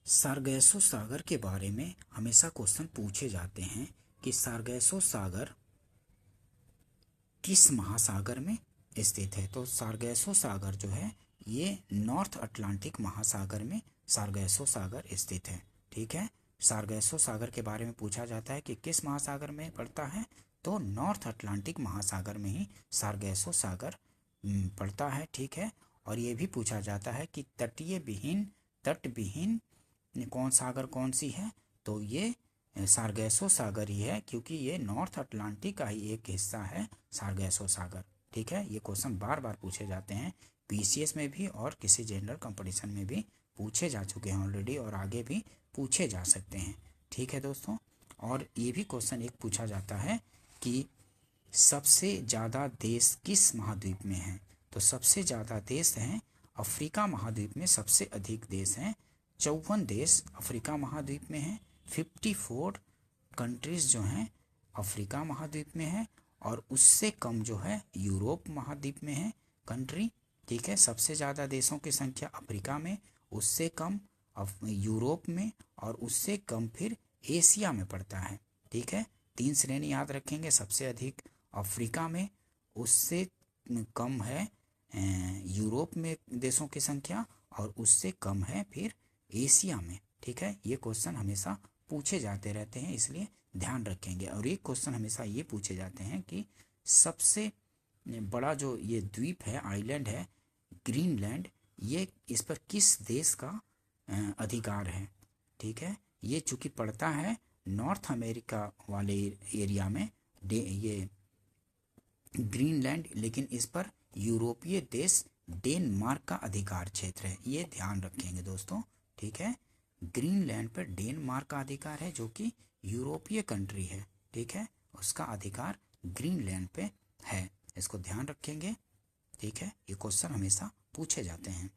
Sargasso सागर के बारे में हमेशा क्वेश्चन पूछे जाते हैं कि सारगैसो सागर किस महासागर में स्थित है। तो सारगैसो सागर जो है ये नॉर्थ अटलांटिक महासागर में सारगैसो सागर स्थित है। ठीक है, सारगैसो सागर के बारे में पूछा जाता है कि किस महासागर में पड़ता है, तो नॉर्थ अटलांटिक महासागर में ही सारगैसो सागर पड़ता है। ठीक है, और ये भी पूछा जाता है कि तट विहीन कौन सागर कौन सी है, तो ये सारगैसो सागर ही है, क्योंकि ये नॉर्थ अटलांटिक का ही एक हिस्सा है सारगैसो सागर। ठीक है, ये क्वेश्चन बार बार पूछे जाते हैं, पीसीएस में भी और किसी जनरल कंपटीशन में भी पूछे जा चुके हैं ऑलरेडी, और आगे भी पूछे जा सकते हैं। ठीक है दोस्तों, और ये भी क्वेश्चन एक पूछा जाता है कि सबसे ज़्यादा देश किस महाद्वीप में हैं। तो सबसे ज़्यादा देश हैं अफ्रीका महाद्वीप में, सबसे अधिक देश हैं 54 देश अफ्रीका महाद्वीप में हैं। 54 कंट्रीज़ जो हैं अफ्रीका महाद्वीप में हैं, और उससे कम जो है यूरोप महाद्वीप में है कंट्री। ठीक है, सबसे ज़्यादा देशों की संख्या अफ्रीका में, उससे कम यूरोप में, और उससे कम फिर एशिया में पड़ता है। ठीक है, 3 श्रेणी याद रखेंगे, सबसे अधिक अफ्रीका में, उससे कम है यूरोप में देशों की संख्या, और उससे कम है फिर एशिया में। ठीक है, ये क्वेश्चन हमेशा पूछे जाते रहते हैं, इसलिए ध्यान रखेंगे। और एक क्वेश्चन हमेशा ये पूछे जाते हैं कि सबसे बड़ा जो ये द्वीप है, आइलैंड है ग्रीनलैंड, ये इस पर किस देश का अधिकार है। ठीक है, ये चूँकि पड़ता है नॉर्थ अमेरिका वाले एरिया में ये ग्रीनलैंड, लेकिन इस पर यूरोपीय देश डेनमार्क का अधिकार क्षेत्र है, ये ध्यान रखेंगे दोस्तों। ठीक है, ग्रीनलैंड पर डेनमार्क का अधिकार है, जो कि यूरोपीय कंट्री है। ठीक है, उसका अधिकार ग्रीनलैंड पे है, इसको ध्यान रखेंगे। ठीक है, ये क्वेश्चन हमेशा पूछे जाते हैं।